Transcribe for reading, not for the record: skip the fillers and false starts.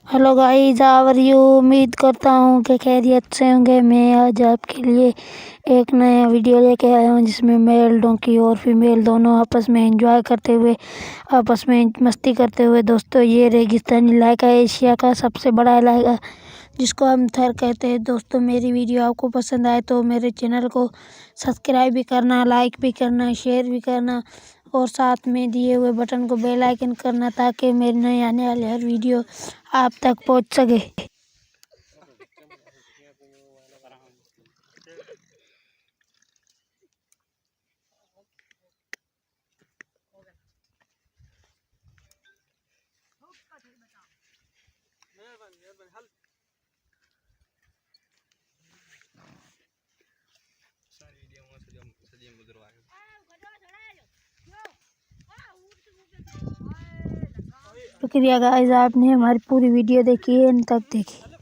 Hello guys, how are you. उम्मीद करता हूँ कि खैरियत से होंगे। मैं आज आपके लिए एक नया वीडियो लेके आया हूँ जिसमें मेल डोंकी और फीमेल दोनों आपस में एंजॉय करते हुए, आपस में मस्ती करते हुए। दोस्तों, ये रेगिस्तानी इलाका एशिया का सबसे बड़ा इलाका जिसको हम थर कहते हैं। दोस्तों, मेरी वीडियो आपको पसंद आए तो मेरे चैनल को सब्सक्राइब भी करना, लाइक भी करना, शेयर भी करना और साथ में दिए हुए बटन को बेल आइकन करना ताकि मेरे नए आने वाले हर वीडियो आप तक पहुंच सके। शुक्रिया गाइस, आपने हमारी पूरी वीडियो देखी है, इन तक देखी।